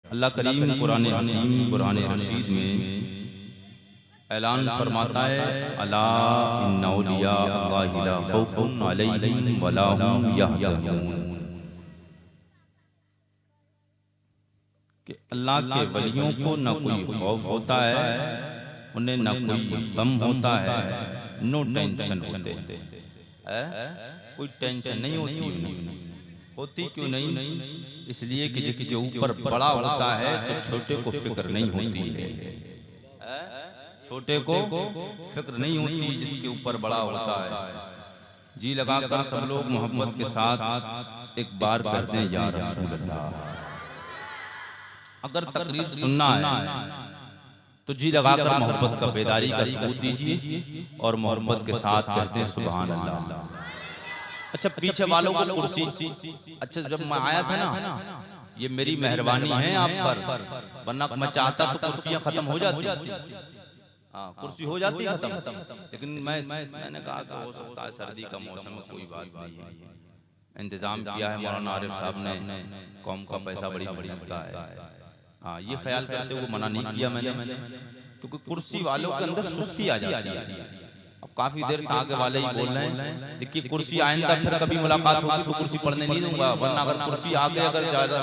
अल्लाह करीम कुरान हकीम कुरान रशीद में ऐलान फरमाता है, अला इन्ना औलिया अल्लाहि ला खौफुन अलैहिम वला हुम यहज़नून, कि अल्लाह के वलियों को न कोई खौफ होता है, उन्हें न कोई गम होता है, नो टेंशन होते है, कोई टेंशन नहीं होती उन्हें। होती क्यों नहीं? इसलिए कि जिसके ऊपर बड़ा होता है तो छोटे को फिक्र नहीं होती है। छोटे को फिक्र नहीं होती जिसके ऊपर बड़ा होता है। जी लगाकर सब लोग मोहब्बत के साथ एक बार कर दें या रसूल अल्लाह। अगर तकरीर सुनना है तो जी लगाकर मोहब्बत का बेदारी का सबूत दीजिए और मोहब्बत के साथ कहते हैं सुभान अल्लाह। अच्छा, पीछे वालों को कुर्सी, अच्छा जब मैं आया था ना, ये मेरी मेहरबानी है आप पर, वरना मैं चाहता तो कुर्सियां खत्म हो जाती, हाँ कुर्सी हो जाती खत्म, लेकिन मैंने कहा कि हो सकता है सर्दी का मौसम में, कोई बात नहीं है। इंतजाम किया है मौलाना आरिफ साहब ने, कौम का पैसा बड़ी मेहनत का है, हाँ ये ख्याल करते हुए मना नहीं किया मैंने, क्योंकि कुर्सी वालों के अंदर सुस्ती आ जाती है। अब काफी देर से आगे वाले ही बोल रहे हैं, देखिए कुर्सी आइंदा फिर कभी मुलाकात होगी तो कुर्सी पढ़ने नहीं दूंगा, वरना अगर कुर्सी आगे अगर ज्यादा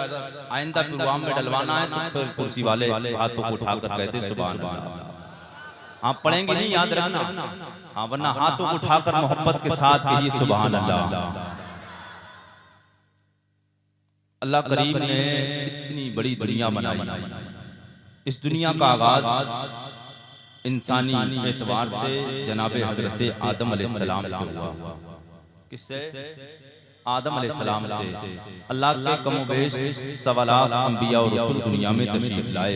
आइंदा प्रोग्राम में डलवाना है तो फिर कुर्सी वाले हाथों को उठाकर कहते सुभान अल्लाह। आप पढ़ेंगे नहीं, याद रखना, हाँ वरना हाथों को उठाकर मोहब्बत के साथ कहिए सुभान अल्लाह। अल्लाह करीम ने इतनी बड़ी दुनिया बनाई। इस दुनिया का आगाज इंसानी एतबार से जनाबे हजरत आदम अलैहिस्सलाम से हुआ। किससे? आदम अलैहिस्सलाम से। अल्लाह के कमोबेश सवालात अंबिया और रसूल दुनिया में तशरीफ लाए,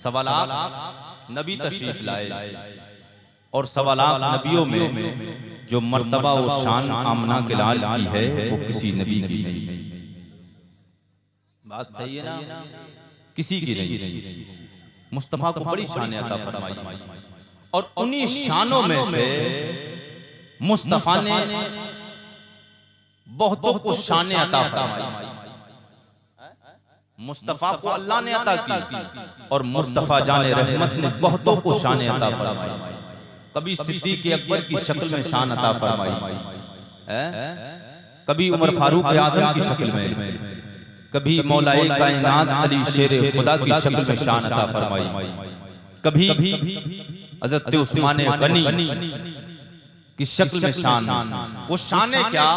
सवालात नबी तशरीफ लाए, और सवालात नबियों में जो मर्तबा और शान आमना के लाल की है वो किसी नबी की नहीं। बात सही है ना? किसी की नहीं। मुस्तफा को बड़ी शान अता फरमाई, और उन्हीं शानों में से मुस्तफा ने बहुतों को शान अता फरमाई। मुस्तफा को अल्लाह ने अता की और मुस्तफा जाने रहमत ने बहुतों को शान अता फरमाई। कभी सिद्दीक़ अकबर की शक्ल में शान अता फरमाई, कभी उमर फारूक आज़म की शक्ल में, कभी मौलाए कायनात अली शेर खुदा की शक्ल में शान अता फरमाई, कभी हज़रत उस्मान गनी की शक्ल में शान। वो शान क्या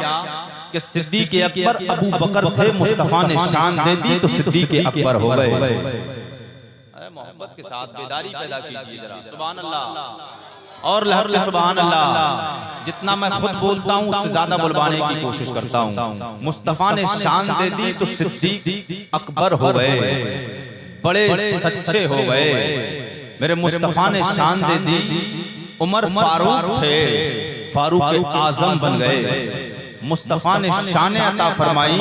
कि सिद्दीक़ अकबर अबू बकर थे, मुस्तफा ने शान दे दी तो सिद्दीक़ अकबर हो गए। मोहब्बत के साथ बेदारी पैदा कीजिए जरा, सुभान अल्लाह और लहर ले सुभान अल्लाह। जितना मैं खुद बोलता हूँ उससे ज्यादा बुलवाने की कोशिश करता हूँ। मुस्तफा ने शान दे दी तो सिद्दीक़ अकबर हो गए, बड़े सच्चे हो गए। मेरे मुस्तफा ने शान दे दी, उमर फारूक थे, फारूक आजम बन गए। मुस्तफा ने शान अता फरमाई,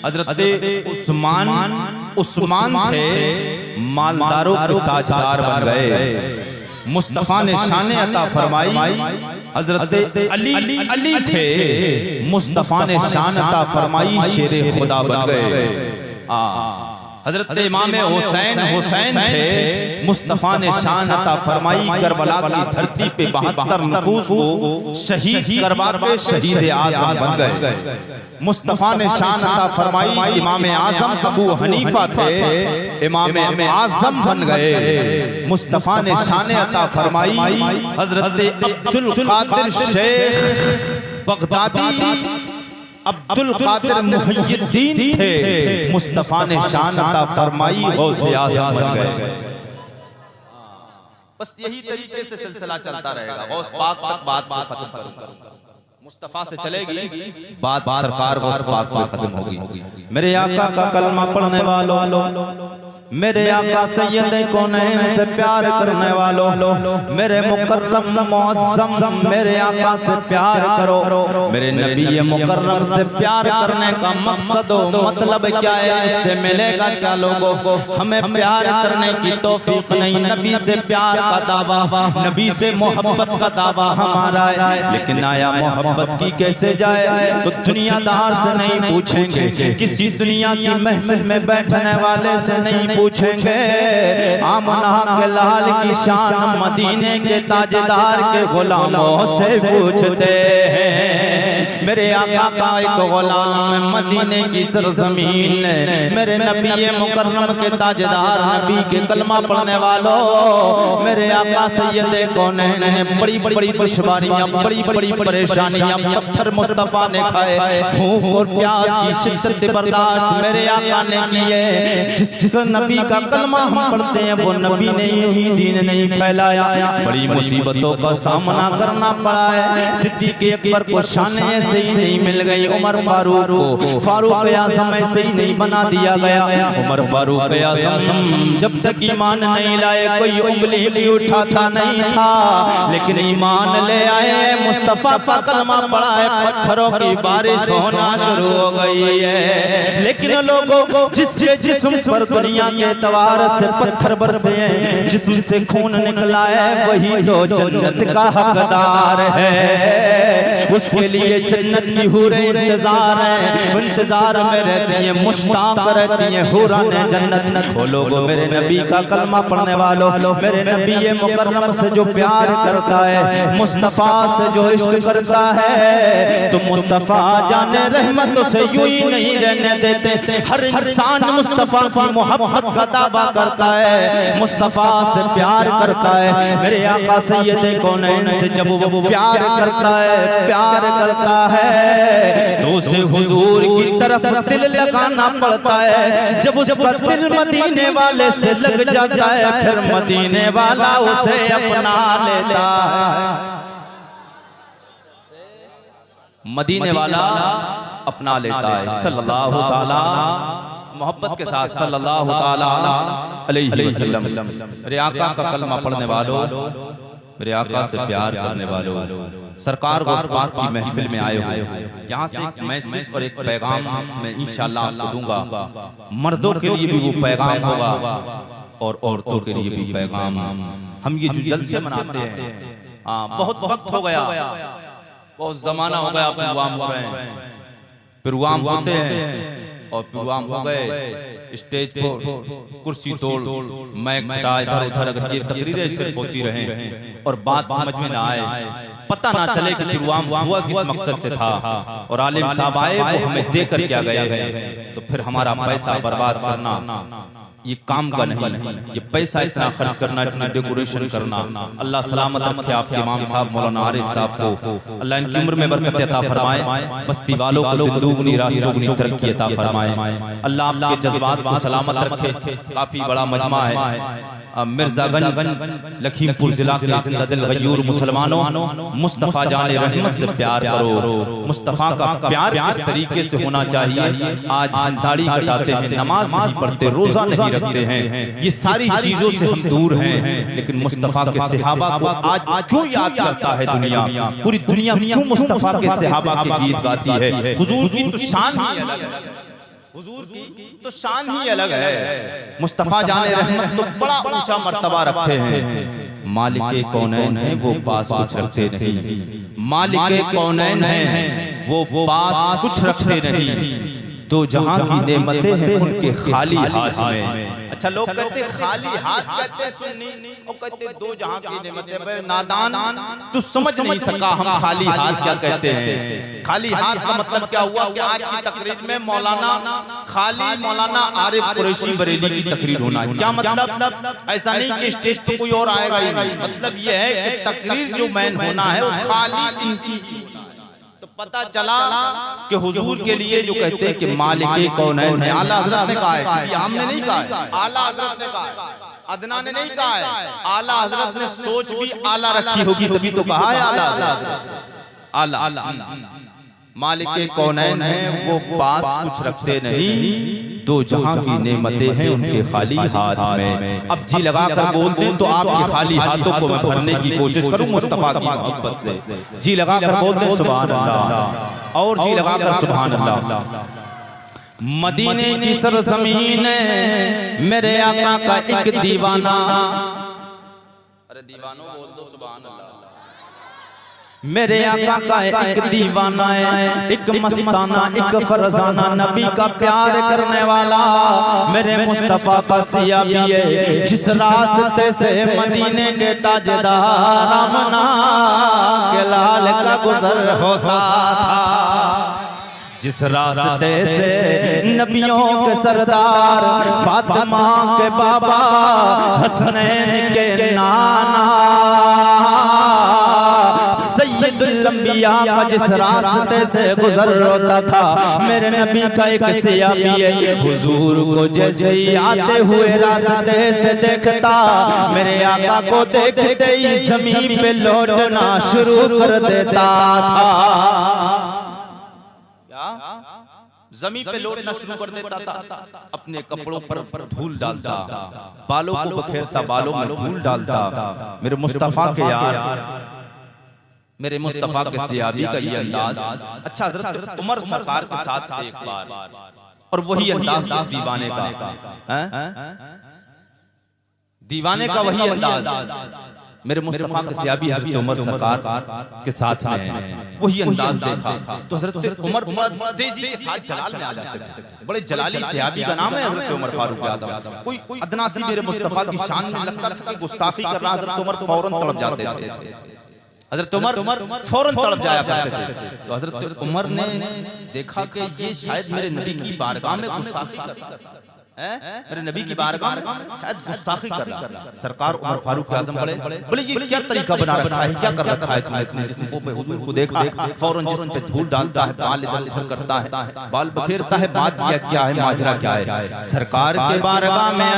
हजरत उस्मान थे, मालदारों के ताजदार बन गए। मुस्तफा ने शान अता फरमाई, हजरत अली थे, मुस्तफा ने शान अता फरमाई, शेर खुदा बन गए। हजरत इमाम हुसैन थे, मुस्तफा ने शान अता फरमाई, करबला की धरती पे 72 नफूस को शहीद करवा के शहीद आज़म बन गए। मुस्तफा ने शान अता फरमाई, इमाम आज़म अबू हनीफा थे, इमाम आज़म बन गए। मुस्तफा ने शान अता फरमाई, हजरत अब्दुल कादिर शेख बगदादी, अब्दुल कादिर मुहियुद्दीन थे, मुस्तफा ने शान अता फरमाई, गौसे आज़म बन गए। बस यही तरीके से सिलसिला चलता रहेगा, गौस पाक तक बात को खत्म करूंगा। मुस्तफा से चलेगी बात, सरकार गौस पाक पे खत्म होगी। मेरे आका का कलमा पढ़ने वालों, मेरे आका सैयद कौनैन से प्यार करने वालों, मेरे मुकर्रम मुअज़्ज़म मेरे आका से प्यार करो। मेरे नबी मुकर्रम से प्यार करने का मकसद मतलब क्या है, इससे मिलेगा क्या लोगों को? हमें प्यार करने की तौफीक नहीं, नबी से प्यार का दावा, नबी से मोहब्बत का दावा हमारा है। लेकिन आया मोहब्बत की कैसे जाए तो दुनियादार से नहीं पूछेंगे, किसी दुनिया की महफिल में बैठने वाले से नहीं पूछेंगे। आमना के लाल की शान मदीने के ताजदार के गुलामों से पूछते हैं। मेरे आका का एक गुलाम मदीने की सरजमीन, मेरे नबी मुकर्रम के ताजदार नबी के कलमा पढ़ने वालों, मेरे आका सैयद कौनैन ने बड़ी बड़ी दुश्वारियां, बड़ी बड़ी परेशानियां पत्थर मुस्तफा ने खाए, भूख और प्यास की शिद्दत बर्दाश्त मेरे आका ने किए। जिस नबी का कलमा हम पढ़ते हैं वो नबी ने ही दीन नहीं फैलाया, बड़ी मुसीबतों का सामना करना पड़ा है। सिद्दीक़ अकबर को शान ऐसे ही नहीं मिल गई, उमर फारूक को फारूक आज़म ऐसे ही नहीं बना दिया गया। उमर फारूक आज़म जब तक ईमान नहीं लाए कोई उंगली भी उठाता नहीं था, लेकिन ईमान ले आए, मुस्तफा का कलमा पढ़ा है, पत्थरों की बारिश होना शुरू हो गई है। लेकिन लोगों को जिसके जिस्म पर दुनिया के तवार से पत्थर बरसे हैं, जिस्म से खून निकला है, वही तो जन्नत का हकदार है। उसके लिए जन्नत की हूरें इंतजार है, इंतजार में रहती है, मुश्ताक रहती है हुरान जन्नत। वो लोग मेरे नबी का कलमा पढ़ने वालों, मेरे नबी मुकर्रम से जो प्यार करता है, मुस्तफा से जो इश्क करता है, तो मुस्तफा जाने रहमत से यूं ही नहीं रहने देते। हर इंसान मुस्तफा की मोहब्बत का दावा करता है, मुस्तफा से प्यार करता है। मेरे आका सैयद कौनैन से जब वो प्यार करता है, प्यार करता है, तो उसे हुजूर की तरफ दिल लगाना पड़ता है। जब उसका दिल मदीने वाले से लग जाता है, फिर मदीने वाला उसे अपना लेता है, मदीने वाला अपना लेता है। सल्लल्लाहु ताला मोहब्बत के साथ सल्लल्लाहु ताला अलैहि वसल्लम। मेरे आका का कलमा पढ़ने वालों, मेरे आका से प्यार करने वालों, सरकार को उस पाक की महफिल में आए हो, यहाँ से एक मैसेज और एक पैगाम मैं इंशाअल्लाह आपको दूंगा। मर्दों के लिए भी वो पैगाम होगा और औरतों के लिए भी पैगाम। हम ये जो जलसे मनाते हैं, बहुत वक्त हो गया, बहुत जमाना हो गया, प्रोग्राम हो रहे हैं, प्रोग्राम होते हैं और प्रोग्राम हो गए, स्टेज पर कुर्सी तोड़ मैक हटा इधर उधर, अगर ये तकरीरें सिर्फ होती रहें और बात समझ में ना आए, पता ना चले कि प्रोग्राम हुआ किस मकसद से था और आलिम साहब आए वो हमें दे कर क्या गए, तो फिर हमारा पैसा बर्बाद करना ये काम का नहीं। ये पैसा इतना खर्च करना, इतना डेकोरेशन करना, अल्लाह सलामत रखे आपके इमाम साहब मौलाना आरिफ साहब को, अल्लाह इनकी उम्र में बरकत अता फरमाए, बस्ती वालों को दिन दुगनी रात चौगुनी तरक्की अता फरमाए, अल्लाह आपके जज्बात को सलामत रखे। काफी बड़ा मजमा है मिर्जागंज लखीमपुर जिला के जिंदा दिल गयूर मुसलमानों, मुस्तफ़ा जाने रहमत से प्यार करो। मुस्तफ़ा का प्यार किस तरीके से होना चाहिए, आज हम दाढ़ी कटाते हैं, नमाज नहीं पढ़ते, रोजा नहीं रखते हैं, ये सारी चीजों से हम दूर हैं, लेकिन मुस्तफ़ा के सहाबा को आज क्यों याद करता है दुनिया, पूरी दुनिया क्यों मुस्तफ़ा के सहाबा के गीत गाती है। हुजूर की तो शान ही अलग है, हुजूर की तो शान ही अलग है। मुस्तफ़ा जाने रहमत तो बड़ा ऊंचा मर्तबा रखते हैं। मालिक कौनैन है वो पास कुछ रखते नहीं, मालिक कौनैन है वो पास कुछ रखते नहीं, तो जहां की नेमतें हैं उनके खाली हाथ में। अच्छा लोग कहते खाली हाथ कहते हैं सुन्नी, और कहते दो जहां की नेमतें। नादान तू समझ नहीं सका हम खाली हाथ क्या कहते हैं। खाली हाथ का मतलब क्या हुआ कि आज की तकरीर में मौलाना खाली मौलाना आरिफ कुरैशी बरेली की तकरीर होना, क्या मतलब? ऐसा नहीं कि स्टेज पे कोई और आएगा ही नहीं, मतलब ये है कि तकरीर जो मैन होना है वो खाली इनकी। तो पता चला कि हुजूर के लिए जो कहते हैं कि मालिक कौनैन है, आला हज़रत ने कहा है, किसी आम ने नहीं कहा है, आला हज़रत ने कहा है, अदना ने नहीं कहा है। आला हज़रत ने सोच भी आला रखी होगी तभी तो कहा है आला आला। मालिक कौनैन है वो पास कुछ रखते नहीं, दो जहां की नेमतें हैं उनके खाली हाथ में। अब जी लगा कर बोल दें तो आपके खाली हाथों को मैं भरने की कोशिश करूं मुस्तफा की मोहब्बत से। जी लगा कर बोल दें सुभान अल्लाह, और जी लगा कर सुभान अल्लाह। मदीने की सरजमीन मेरे आका का एक दीवाना, अरे दीवानों बोल दो सुभान अल्लाह। मेरे आका का एक दीवाना है, एक मस्ताना, एक फरजाना, नबी का प्यार करने वाला मेरे मुस्तफा का सियाबी है। जिस रास्ते से मदीने के ताजदार आमना के लाल का गुजर होता था, जिस रास्ते से नबियों के सरदार फातिमा के बाबा हसनैन के नाना सैयदुल अंबिया का जिस रास्ते से गुजर होता था, मेरे नबी का एक सियाबी है। हुजूर को जैसे ही आते हुए रास्ते से देखता, मेरे आका को देखते ही ज़मीन पे लौटना शुरू कर देता था। जमीन पे लौटना शुरू कर देता था, अपने कपड़ों पर धूल डालता, बालों को बखेरता, बालों में धूल डालता। मेरे मुस्तफा के यार, मेरे मुस्तफा के सियाबी का ये अंदाज। अच्छा हज़रत उमर सरकार के साथ थे एक बार, और वही अंदाज दीवाने का, दीवाने का वही अंदाज मेरे मुस्तफा के सियाबी हज़रत उमर सरकार के साथ में वही अंदाज देखा तो हज़रत उमर तेजी के साथ जलाल में आ जाते थे। बड़े जलाली सियाबी का नाम है हज़रत उमर फारूक आज़म। कोई अदना सी मेरे मुस्तफा की शान में लगता था कि गुस्ताखी कर रहा, हज़रत उमर फौरन तड़प जाते थे। हज़रत उमर फौरन तड़प जाया करते थे। तो हज़रत उमर ने देखा कि ये शायद मेरे नबी की बारगाह में गुस्ताखी कर रहा है, मेरे नबी की बारगाह में शायद गुस्ताखी कर रहा है। सरकार उमर फारूक आज़म बोले ये क्या तरीका बना रखा है, क्या कर रखा है तुमने इतने जिस्म पे? हुजूर को देखा फौरन जिस्म पे धूल डालता है, बाल इधर उधर करता है, बाल बखेरता है। बात क्या है, माजरा क्या है? सरकार के बारगाह में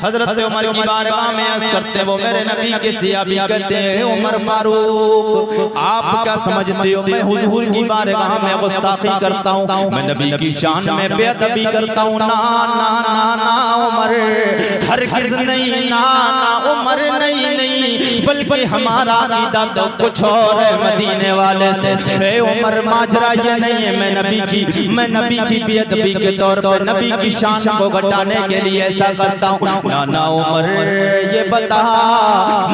हज़रत उमर की बारगाह में अर्ज़ करते वो मेरे नबी के सियाबी कहते हैं, उमर फारूक आप क्या समझते हो, मैं हुजूर की बारगाह में गुस्ताखी करता हूँ, मैं नबी की शान में बेअदबी करता हूँ? ना ना ना उमर, हरगिज़ नहीं, ना उमर नहीं, बल्कि हमारा अक़ीदा तो कुछ और है मदीने वाले से। ए उमर माजरा ये नहीं है, मैं नबी की बेअदबी के तौर पर नबी की शान को घटाने के लिए ऐसा करता हूँ। ना उमर ये बता,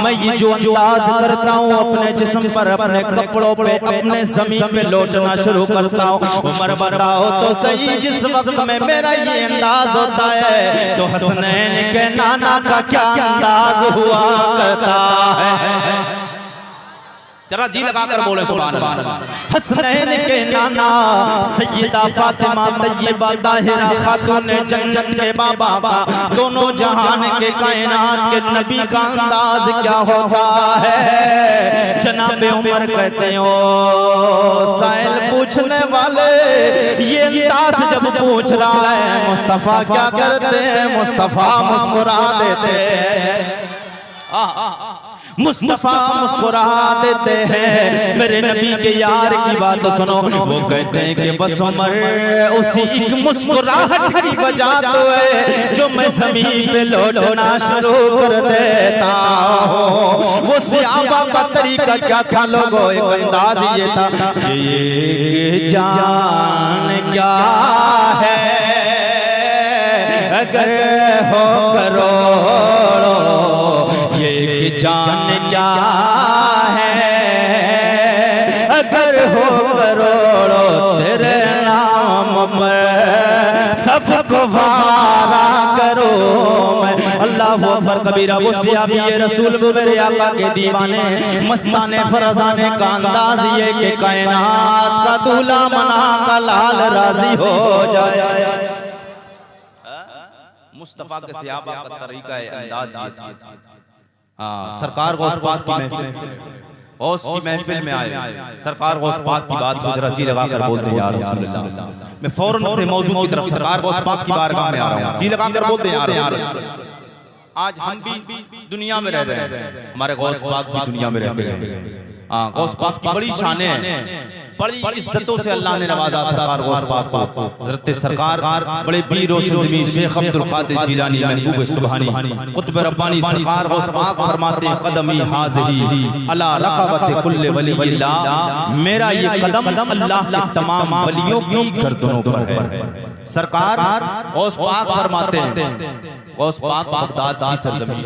मैं ये जो अंदाज करता हूँ अपने जिस्म पर, अपने कपड़ों पे, अपने ज़मीन पे लौटना शुरू करता हूँ, उमर बताओ तो सही जिस वक्त में मेरा ये अंदाज होता है तो हसनैन के नाना का क्या अंदाज हुआ करता है? जरा जी लगाकर बोले सुभान अल्लाह। हसनैन के नाना सैयदा फातिमा तय्यबा ताहिरा खातून जन्नत के बाबा का, दोनों जहान के कायनात के नबी का अंदाज क्या होगा है? जनाबे उमर कहते हो साइल पूछने वाले ये अंदाज जब पूछ रहा है, मुस्तफा क्या करते हैं? मुस्तफा मुस्कुरा देते हैं, मुस्तफा मुस्कुरा देते हैं। मेरे नबी के यार की बात सुनो, वो कहते हैं कि बस उमर उसी एक मुस्कुराहट की वजह तो है जो मैं ज़मीन पे लौटना शुरू कर देता हूँ। वो सहाबा का तरीका क्या था लोगों? एक अंदाज ये था, ये जान क्या है अगर हो करोड़ों, ये जान क्या है अगर हो करोड़ों, तेरे नाम पर सबको वारा करो मैं। अल्लाह अकबर कबीरा। वो सियाबी रसूल वो मेरे आका के दीवाने, मस्ताने फरजाने का अंदाज ये कि कायनात का दूल्हा मना का लाल राजी हो जाए। मुस्तफा के सहाबा का तरीका है, अंदाज ये। सरकार गौस पाक की महफिल में आए, सरकार गौस पाक की बात को जरा जी लगाकर बोलते हैं या रसूल अल्लाह। मैं फौरन अपने मौजू की तरफ सरकार गौस पाक की बारगाह में आ रहा हूं, जी लगाकर बोलते हैं यार। आज हम भी दुनिया में रह रहे हैं, हमारे गौस पाक भी दुनिया में रहते हैं। गौस पाक की बड़ी शान है, बड़ी इज्जतों से अल्लाह ने नवाजा सरकार गौस पाक को। हज़रत सरकार बड़े पीर और सुन्नी शेख अब्दुल कादिर जिलानी महबूब सुभानी कुतुब रब्बानी सरकार गौस पाक फरमाते हैं कदमी हाज़िरी अला रक़बत कुल्ल वलील्लाह, मेरा ये कदम अल्लाह के तमाम वलियों की गर्दनों पर है। सरकार गौस पाक फरमाते हैं गौस पाक बगदाद की सरजमीन,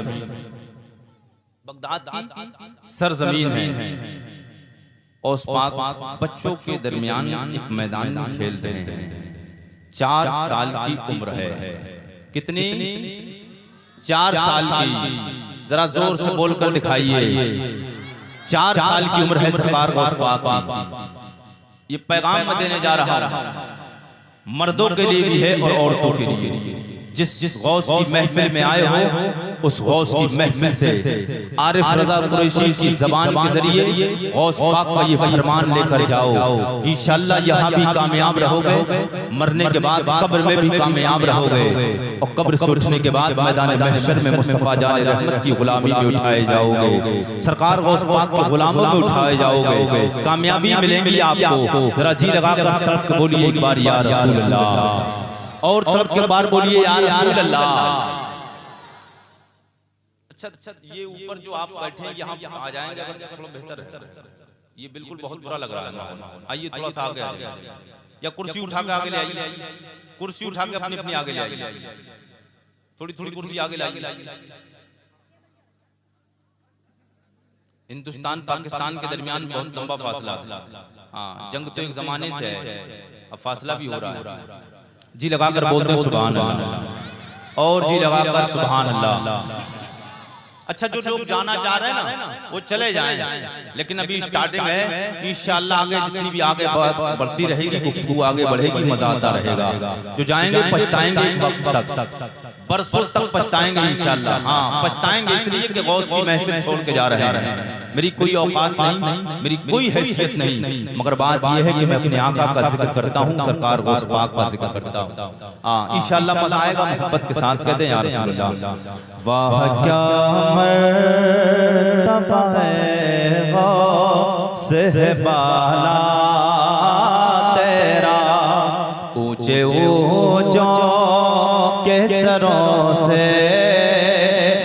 बगदाद की सरजमीन है। गौस पाक बच्चों के दरमियान एक मैदान में खेल रहे हैं। 4 साल की उम्र है। कितनी? 4 साल की। जरा जोर से बोलकर दिखाइए। 4 साल की उम्र है सरकार गौस पाक की। ये पैगाम मैं देने जा रहा हूं, मर्दों के लिए भी है और औरतों के लिए। जिस गौस की महफिल में आए हो, उस गौस की महफिल से आरिफ रजा कुरैशी की जबान के जरिए गौस पाक का ये फरमान लेकर जाओ। इंशाअल्लाह यहाँ भी कामयाब रहोगे, मरने के बाद कब्र में भी कामयाब रहोगे, और कब्र से उठने के बाद मैदान महशर में मुस्तफा जाने रहमत की गुलामी में उठाए जाओगे। सरकार गौस पाक के गुलामों में उठाए जाओगे, कामयाबी मिलेगी आपको। जरा जी लगाकर तरफ बोलिए एक बार या रसूल अल्लाह, और तरफ के बार बोलिए या रसूल अल्लाह। अच्छा, ये ऊपर जो आप बैठे हैं यहाँ आ जाएंगे थोड़ा बेहतर है। ये बिल्कुल बहुत बुरा लग रहा है। आइए थोड़ा सा आगे आइए, या कुर्सी उठा के आगे ले आइए, कुर्सी उठा के अपनी अपनी आगे ले आइए, थोड़ी थोड़ी कुर्सी आगे लाइए। हिंदुस्तान पाकिस्तान के दरमियान बहुत लंबा फासला है। हाँ, जंग तो एक जमाने से है, अब फासला भी हो रहा है। जी लगाकर बोलते हैं सुभान अल्लाह, और जी लगाकर सुभान अल्लाह। अच्छा, जो लोग जाना चाह रहे हैं ना वो चले जाएं, लेकिन अभी स्टार्टिंग है। इंशाअल्लाह आगे जितनी भी आगे बढ़ती रहेगी गुफ्तगू आगे बढ़ेगी, मजा आता रहेगा। जो जाएंगे पछताएंगे वक्त तक, बरसों तक पछताएंगे इंशाअल्लाह। हाँ, पछताएंगे इसलिए कि गौस की महफिल छोड़ के जा रहे हैं। मेरी कोई औकात नहीं, मेरी कोई हैसियत नहीं, मगर बात यह है कि मैं अपने आका का जिक्र करता हूँ, सरकार गौस पाक का जिक्र करता हूँ। हाँ, इंशाअल्लाह मजा आएगा। मोहब्बत के साथ कहते हैं या रसूल अल्लाह। वाह क्या मर्तबा है गौस बाला तेरा, ऊंचे ऊंचों के सरों से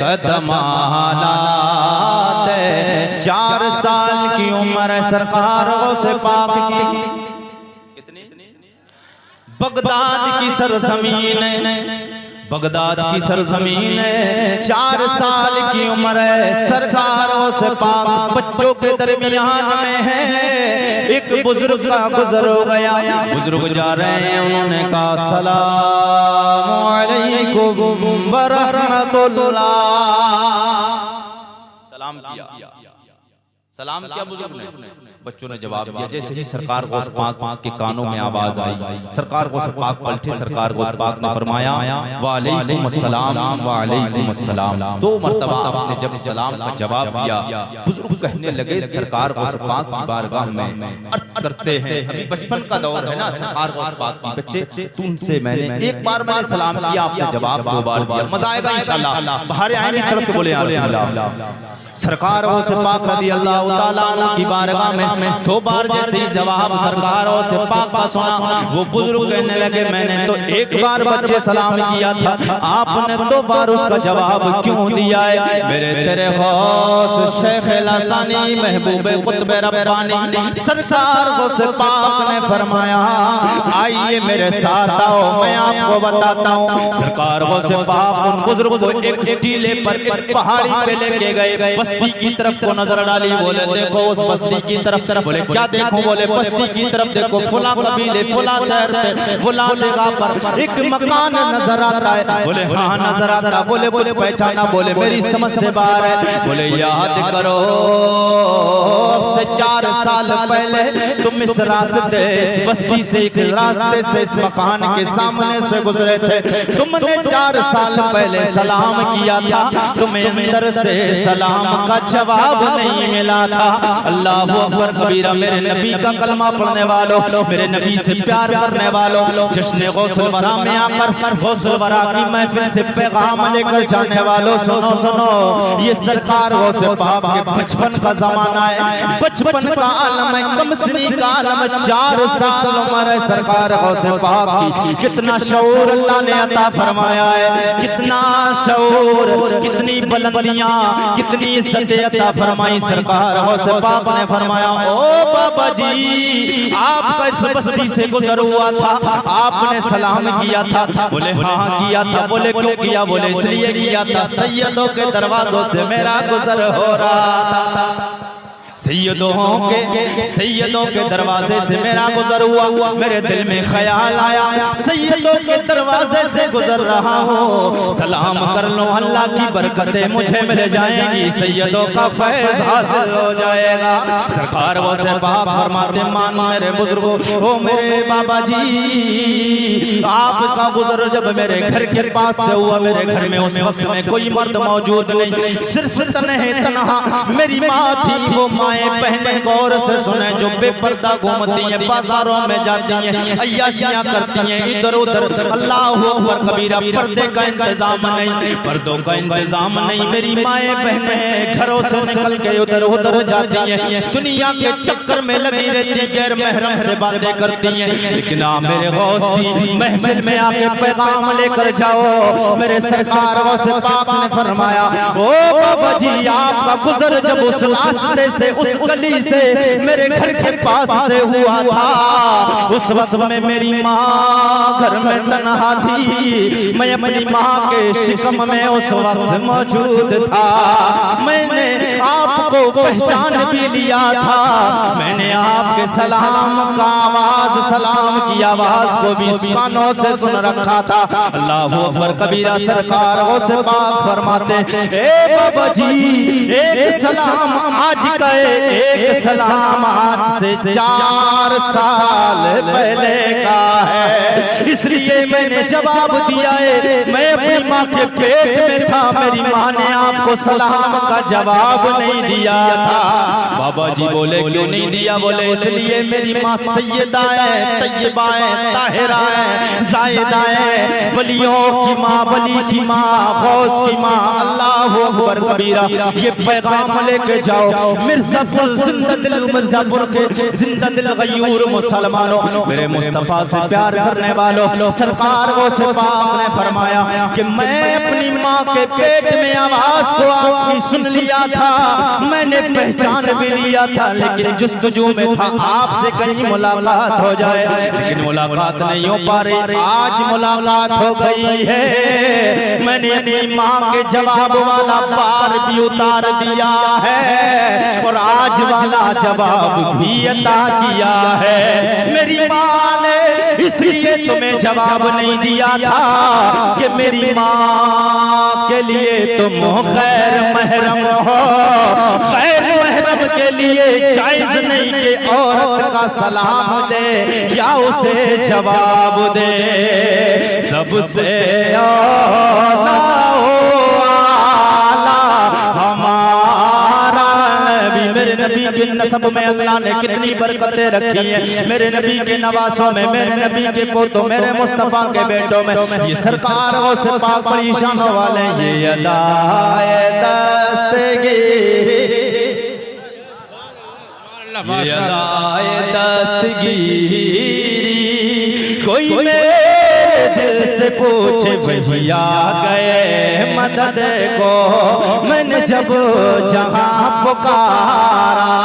कदम आला ते। 4 साल की उम्र है सरकार गौस पाक की। कितनी? बगदाद की सरजमीन है, बगदाद की सरजमीन है। 4 साल की उम्र है सरकारों से पाक बच्चों के दरमियान में है। एक बुजुर्ग का गुजर हो गया, बुजुर्ग जा रहे हैं, उन्होंने कहा सलाम अलैकुम व रहमतुल्लाह। सलाम किया, सलाम किया बुजुर्ग ने, बच्चों ने जवाब दिया। जैसे ही सरकार गौस पाक के कानों में आवाज आई, सरकार गौस पाक पलटे, सरकार गौस पाक ने फरमाया वालेकुम अस्सलाम वालेकुम अस्सलाम। 2 मरतबा आपने जब सलाम का जवाब दिया, बुजुर्ग कहने लगे सरकार गौस पाक की बारगाह में अर्ज करते हैं, अभी बचपन का दौर है ना, सरकार गौस पाक की बच्चे, तुमसे मैंने एक बार मैंने सलाम किया, आपने जवाब 2 बार दिया। मजा आएगा इंशाअल्लाह। बाहर आएंगे तरफ के बोले या रसूल अल्लाह। सरकार गौस पाक रज़ी अल्लाह तआला अन्हु की बारगाह में 2 बार जैसे ही जवाब सरकार गौस पाक का सुना, वो बुजुर्ग कहने लगे मैंने तो 1 बार बच्चे सलाम किया था, आपने 2 बार उसका जवाब क्यों दिया है? मेरे तेरे गौस शेख लसानी महबूब कुतुब रब्बानी सरकार गौस पाक ने फरमाया आइए मेरे साथ आओ, मैं आपको बताता हूँ। सरकार गौस पाक बुजुर्ग को एक टीले पर एक पहाड़ी पे लेके गए, बस्ती की तरफ को नजर डाली, बोले देखो उस बस्ती की तरफ। बोले क्या देखो? बोले बस्ती की तरफ देखो, फुला कबीले फुला शहर पे फुला जगह पर एक मकान नजर आता है। बोले हाँ नजर आता। बोले कुछ पहचाना? बोले मेरी समझ से बाहर है। बोले याद करो अब से 4 साल पहले तुम इस रास्ते इस बस्ती से एक रास्ते से इस मकान के सामने से गुजरे थे, तुमने 4 साल पहले सलाम किया था, तुम्हें अंदर से सलाम का जवाब नहीं मिला। मिला था। अल्लाह अकबर कबीरा। मेरे नबी का कलमा पढ़ने वालों, मेरे नबी से प्यार करने वालों, जश्न गौसुल वरा में आकर गौसुल वरा की महफिल से पैगाम लेकर जाने वालों, सुनो सुनो, ये सरकार गौसे पाक के बचपन का जमाना है, बचपन का आलम है, कमसनी का आलम है, 4 साल उम्र है सरकार गौसे पाक की। कितना शऊर अल्लाह ने अता फरमाया है, कितना शऊर, कितनी बुलंदियां, कितनी इज्जतें अता फरमाई सरकार गौसे पाक ने। फरमाया ओ बाबा जी, आपका इस बस्ती से गुजर हुआ था, आपने सलाम किया था? बोले हाँ किया था। बोले क्यों किया? बोले इसलिए किया था, सैयदों के दरवाजों से मेरा गुजर हो रहा था, सैयदों के दरवाजे से मेरा गुजर हुआ। मेरे दिल में ख्याल आया, सैयदों के दरवाजे से गुजर रहा हूँ, सलाम कर लो, अल्लाह की बरकतें मुझे मिल जाएंगी, सैयदों का फैज़ हासिल हो जाएगा। सरकार वो से बाप फरमाते, मान मेरे बुजुर्गों, ओ मेरे बाबा जी, आपका गुजर जब मेरे घर के पास से हुआ, मेरे घर में उस वक्त में कोई मर्द मौजूद नहीं, सिर्फ तन्हा मेरी माँ थी। वो माएं बहनें गौर से सुने, जो बेपर्दा घूमती हैं, बाजारों में जाती हैं, अय्याशियां करती हैं इधर उधर, अल्लाह अकबर कबीरा, पर्दे का इंतजाम नहीं, पर्दों का इंतजाम नहीं, मेरी माएं बहनें घरों से निकल के उधर उधर जाती हैं, दुनिया के चक्कर में लगी रहती, गैर महरम से बातें करती हैं। लेकिन मेरे गौसी महफिल में आके पैगाम लेकर जाओ। मेरे सरकार गौसे पाक ने फरमाया, ओ बाबा जी, आपका गुजर जब उस रास्ते से, उस गली से मेरे घर के पास से हुआ था, उस वक्त में मेरी माँ घर में तन्हा थी, मैं अपनी माँ के शिकम में उस वक्त मौजूद था। मैंने आपको पहचान भी लिया था, मैंने आपके सलाम का आवाज, सलाम की आवाज को भी कानों से सुन रखा था। अल्लाह अकबर कबीरा। सरकार वो से बात फरमाते, ए बाबा जी, एक सलाम आज गए, एक सलाम आज से 4 साल पहले का है, इसलिए मैंने जवाब दिया है। मैं अपनी माँ के पेट में था, मेरी माँ ने आपको सलाम का जवाब नहीं दिया था। बाबा जी बोले क्यों नहीं दिया? बोले इसलिए मेरी माँ सैयदा है, तैयबा है, ताहिरा है, जायदा है, वलियों की माँ, वली की माँ, गौस की माँ। अल्लाह अकबर कबीरा। ये पैगाम लेके जाओ मिर्जापुर, मिर्जापुर के जिंदा दिल गयूर मुसलमानों, मेरे मुस्तफा से प्यार करने वालों, सरकार वो से पाक ने फरमाया कि मैं अपनी माँ के पेट में आवाज को आपकी सुन लिया था, मैंने पहचान भी लिया था, लेकिन जुस्तजू में था आपसे कहीं मुलाकात हो जाए, लेकिन मुलाकात नहीं हो पा रही। आज मुलाकात हो गई है, मैंने अपनी माँ के जवाब वाला पार भी उतार दिया है और आज वाला जवाब भी अता किया है। मेरी माँ ने इसलिए तुम्हें जवाब नहीं दिया था कि मेरी माँ के लिए तुम गैर महरम हो, गैर महरम के लिए जायज नहीं कि औरत का सलाम दे या उसे जवाब दे। सबसे आला हमारा नबी, मेरे नबी के नस्ब में अल्लाह ने कितनी बरकतें रखी हैं, मेरे नबी के नवासों में, मेरे नबी के पोतों, मेरे मुस्तफा के बेटों में। ये सरकार वो से पाक बड़ी शानों वाले, ये अदाए दस्तगीरी, ये अदाए दस्तगीरी, कोई मेरे दिल से पूछे वही आ गए मदद को, मैंने जब जहां पुकारा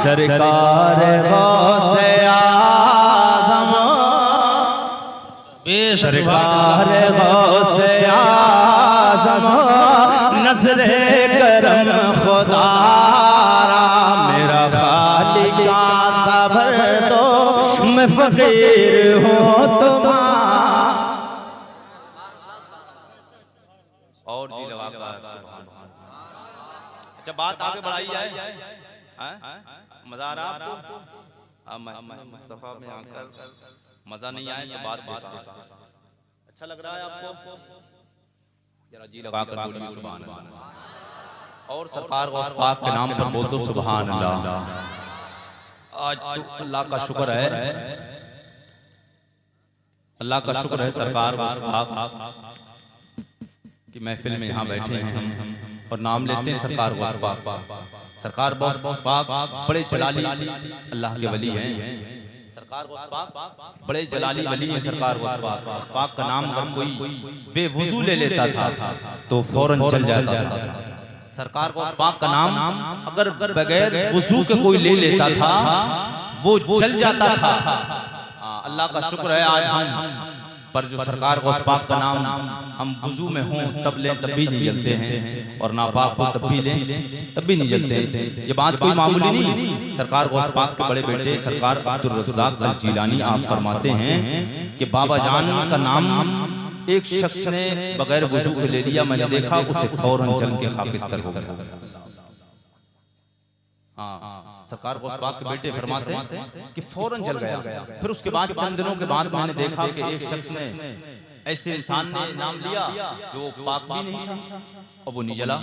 सरकार गौसे आज़म, सरकार गौसे आज़म, नजरे करम खुदारा, मेरा खालिका सबर दो, मैं फकीर हूँ तुम्हारा। और जी लगाकर अच्छा बात आगे बढ़ाई जाए, मजा आ रहा आपको? मुस्तफा में आकर मजा नहीं आए तो बात अच्छा लग रहा है आपको? जरा जी लगाकर बोलिए सुभान अल्लाह। और सरकार को पाक के नाम पर बोल दो सुभान अल्लाह। आज तो अल्लाह का शुक्र है, अल्लाह का शुक्र है सरकार कि महफिल में यहाँ बैठे हैं हम और नाम लेते हैं सरकार को पाक। सरकार बहुत पाक बड़े जलाली अल्लाह के वली हैं। सरकार को पाक बड़े जलाली वली हैं। सरकार को पाक का नाम अगर कोई बेवुजू ले लेता था तो फौरन चल जाता था। सरकार को पाक का नाम अगर बगैर वुजू के कोई ले लेता था वो चल जाता था। अल्लाह का शुक्र है आज हम पर जो सरकार को पाक का नाम हम वुजू में हों तब लें तब भी नहीं जलते हैं, और नापाक हो तब भी लें तब भी नहीं जलते हैं। ये बात कोई मामूली नहीं। सरकार को पाक के बड़े बेटे सरकार अब्दुल रज़्ज़ाक़ अल जिलानी आप फरमाते हैं कि बाबा जान का नाम एक शख्स ने बगैर वुजू के ले लिया, मैंने देखा उसे फौरन जल के खाकिस्तर हो गया। सरकार को पाक के बेटे फरमाते हैं कि फौरन जल गया। फिर उसके बाद चंद दिनों के बाद मैंने देखा कि एक शख्स ने ऐसे इंसान ने नाम लिया जो पाक भी नहीं था और वो नहीं जला।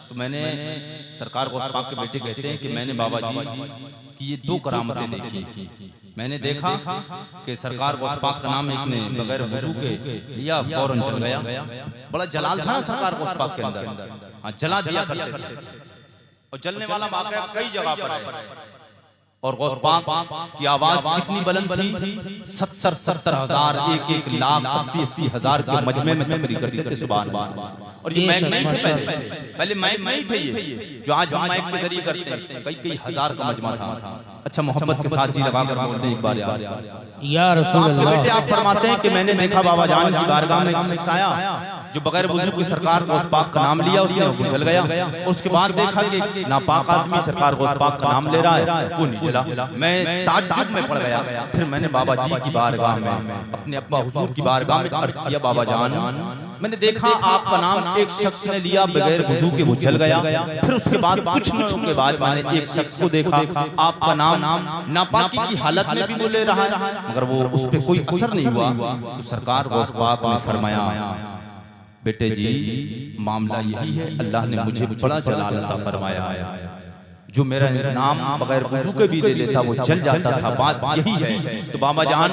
तो मैंने सरकार को पाक के बेटे कहते हैं कि मैंने बाबा जी की ये दो करामतें देखी। मैंने देखा कि सरकार को पाक का नाम एक ने बगैर वुजू के लिया फौरन जल गया। बड़ा जलाल था सरकार को पाक के अंदर, जला दिया करते थे और जलने वाला वाक़या कई जगह पर है। और गौस पाक की आवाज कितनी बुलंद थी, 70 हजार 1 लाख 80 हजार के मजमे में तकरीर करते थे सुभान अल्लाह। और ये माइक नहीं थे पहले माइक नहीं थे ये जो आज हम माइक के जरिए करते हैं। कई हजार का मजमा था। अच्छा मोहब्बत के साथ जी लगा कर बोलते हैं एक बार या रसूल अल्लाह। बेटे आप फरमाते हैं कि मैंने देखा बाबा जान की बारगाह में एक शख्स आया जो बगैर वुजू की सरकार को पाक का नाम लिया, उसने जल गया। उसके बाद देखा कि नापाक आदमी सरकार को पाक का नाम ले रहा है, वो नहीं जला। मैं ताज्जुब में पड़ गया। फिर मैंने बाबा जी की बारगाह में अपने अब्बा हुजूर की बारगाह में अर्ज किया, बाबा जान मैंने देखा आपका नाम एक शख्स ने लिया बगैर वुजू के, वो जल गया। फिर उसके बाद कुछ मिनटों के बाद मैंने एक शख्स को देखा आपका नाम नापाकी की हालत में भी वो ले रहा है मगर वो उस पर कोई असर नहीं हुआ। तो सरकार को पाक ने फरमाया बेटे जी मामला यही है, अल्लाह ने मुझे बड़ा जलाल अता फरमाया है। जो मेरा नाम बगैर वुजू के भी ले लेता वो जल जाता था। बात यही है। तो बाबा जान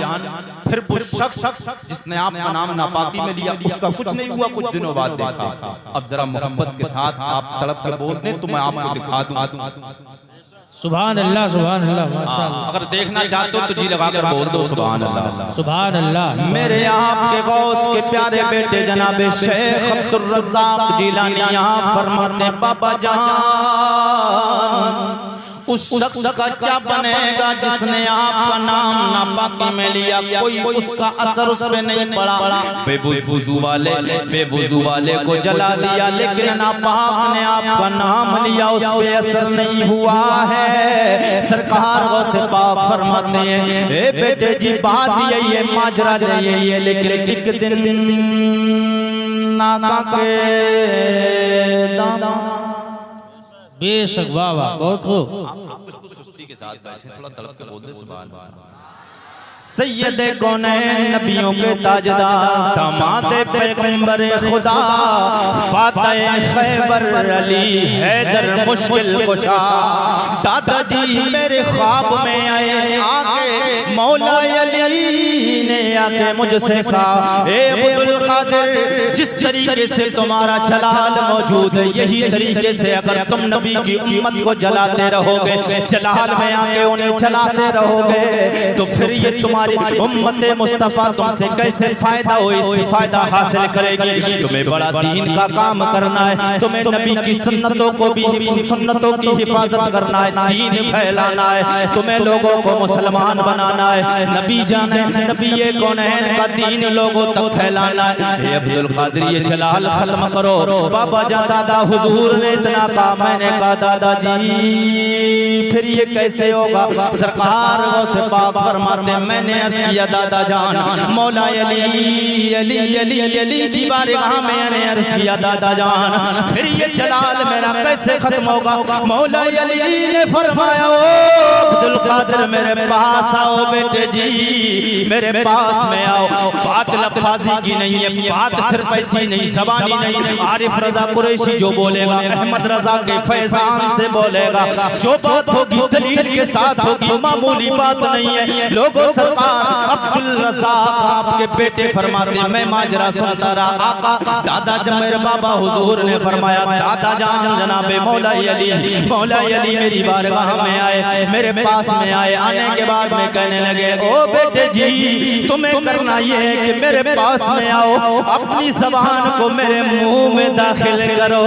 फिर वो शख्स जिसने आपका नाम नापाकी में लिया उसका कुछ नहीं हुआ। कुछ दिनों बाद देखा। अब जरा मोहब्बत के साथ आप तड़प के बोल दें तो मैं आपको दिखा दूं। सुभान अल्लाह सुभान अल्लाह माशाअल्लाह। अगर देखना चाहते हो तो जी लगाकर बोल दो सुभान अल्लाह सुभान अल्लाह। मेरे आपके गौस के प्यारे बेटे जनाबे शेख अब्दुल रज़्ज़ाक़ जिलानी यहाँ फरमाते बाबा जान उस शख्स का क्या बनेगा जिसने आपका नाम नापाकी में लिया, कोई उसका असर उस पे नहीं पड़ा। बेवुजू वाले को जला दिया, लेकिन नापाक ने आपका नाम लिया उस पे असर नहीं हुआ है। सरकार वो से पाक फरमाते हैं ए बेटे जी बात यही है, माजरा यही है। लेकिन एक दिन नाका के दाम बेशक वाह वाह बहुत खूब। आप बिल्कुल सुस्ती के साथ बैठे, थोड़ा तड़प के बोल दे सुभान अल्लाह। सैयदे कौनैन नबियों के ताजदार दामादे पैगंबर खुदा फातिह खैबर अली हैदर मुश्किल कुशा दादाजी मेरे ख्वाब में आए, आके मौला अली ने आके मुझसे कहा ए अब्दुल कादिर जिस तरीके से तुम्हारा जलाल मौजूद है यही तरीके से अगर तुम नबी की उम्मत को जलाते रहोगे, जलाल में आके उन्हें जलाते रहोगे तो फिर ये तुम्हारी उम्मत मुस्तफा तुमसे कैसे फायदा हो फायदा हासिल करेगी। तुम्हें बड़ा दीन का काम करना है, तुम्हें नबी की सुन्नतों को भी सुन्नतों की हिफाजत करना है, दीन फैलाना है, तुम्हें लोगों को मुसलमान बनाना है, नबी जाने नबी ये कौनैन का दीन लोगों तक फैलाना है। हे अब्दुल कादिर ये जलाल खत्म करो। बाबा जा दादा हुजूर ने इतना कहा, मैंने कहा दादाजी फिर ये कैसे होगा। सरकार से पाक फरमाते मैंने अर्ज किया दादा जान मौला अली अली अली अली की बारगाह में मैंने अर्ज किया दादा जान फिर ये जलाल मेरा कैसे खत्म होगा। मौला अली ने फरमाया ओ अब्दुल कादिर मेरे पास आओ बेटे जी, मेरे पास में आओ। बात लफ्ज़ी की नहीं है, बात सिर्फ ऐसी नहीं ज़बानी नहीं। आरिफ रजा कुरैशी जो बोलेगा, अहमद रजा के फैजान से बोलेगा, जो बात होगी दलील के साथ होगी, मामूली बात नहीं है। लोगों सरकार अब्दुल रज़ाक आपके बेटे फरमाते मैं माजरा सुनता रहा आका। दादा जब मेरे बाबा हुजूर ने फरमाया दादा जान जनाबे मौला अली मेरी बारगाह में आए, मेरे पास में आए। आने के बाद में कहने लगे ओ बेटे जी तुम्हें करना ये है कि मेरे पास में आओ, अपनी ज़बान को मेरे मुंह में दाखिल करो।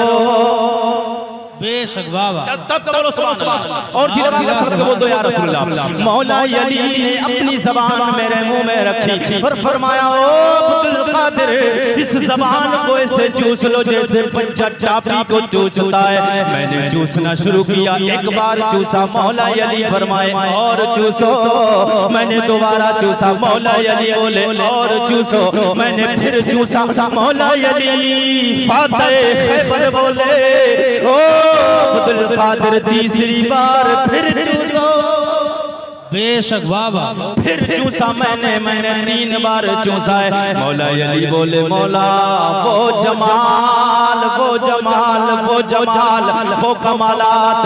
बेशक बाबा तब बोलो सुभान अल्लाह और जिधर बोल दो या रसूल अल्लाह। मौला अली ने अपनी ज़बान मेरे मुंह में रखी और फरमाया ओ अब्दुल कादिर इस ज़बान को ऐसे चूस लो जैसे बच्चा टापी को चूसता है। मैंने चूसना शुरू किया, एक बार चूसा, मौला अली फरमाए और चूसो। मैंने दोबारा चूसा, मौला अली बोले और चूसो। मैंने फिर चूसा, मौला अली फातिह खैबर बोले ओ अब्दुल कादिर तीसरी बार फिर चूसो। बेशक बाबा फिर चूसा मैंने 3 बार चूसा है। मौला अली बोले मौला वो जमाल वो जमाल वो जमाल वो कमालात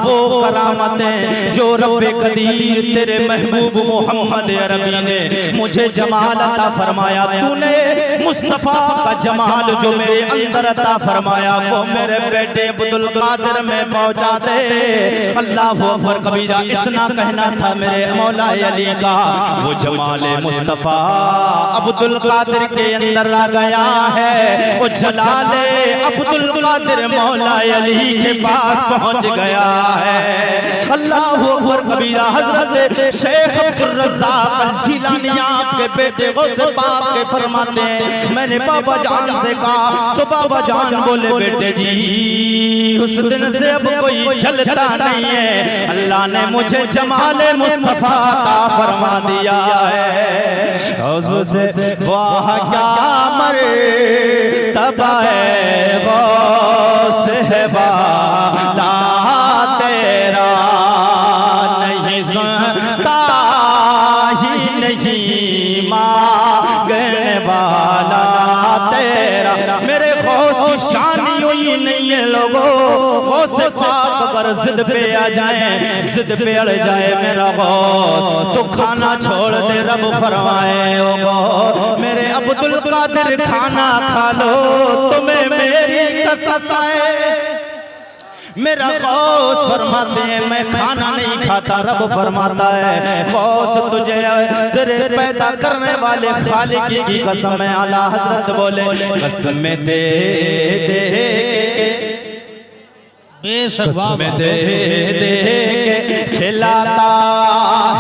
वो करामतें जो रब्बे कदीर तेरे महबूब मोहम्मद अरबी ने मुझे जमाल अता फरमाया, तूने मुस्तफा का जमाल जो मेरे अंदर अता फरमाया वो मेरे बेटे अब्दुल कादिर में पहुंचा दे। अल्लाहु अकबर कबीरा इतना कहना था मेरे मौला अली का। वो जमाले मुस्तफा अब्दुल कादिर के अंदर आ गया है, वो जलाले अब्दुल कादिर मौला अली के पास पहुंच गया है। अल्लाहु अकबर कबीरा हजरत शेख अब्दुल रज़्ज़ाक अल-जिलानी आपके बेटे गौसे पाक के फरमाते हैं मैंने बाबा जान से कहा तो बाबा जान बोले बेटे जी उस दिन से अब कोई चलता नहीं है, अल्लाह ने मुझे जमाले मुस्तफा का फरमा दिया है। उससे वाह क्या मरे तबाए वो सहबा ला तेरा नहीं सुनता ही नहीं मांगने वाला तेरा। मेरे गौस की शान ही नहीं है लोगों, गौस पाक अगर जिद पे आ जाए, जिद पे अड़ जाए मेरा गौस तो खाना छोड़ दे रब फरमाए ओ गौस मेरे अब्दुल कादिर खाना खा लो तुम्हें मेरी कसम है। मेरा गौस फरमाते हैं मैं खाना नहीं खाता, रब फरमाता है गौस तुझे तेरे पैदा करने वाले खालिक की कसम है। आला हजरत बोले कसम दे बेशक बाबा दे के खिलाता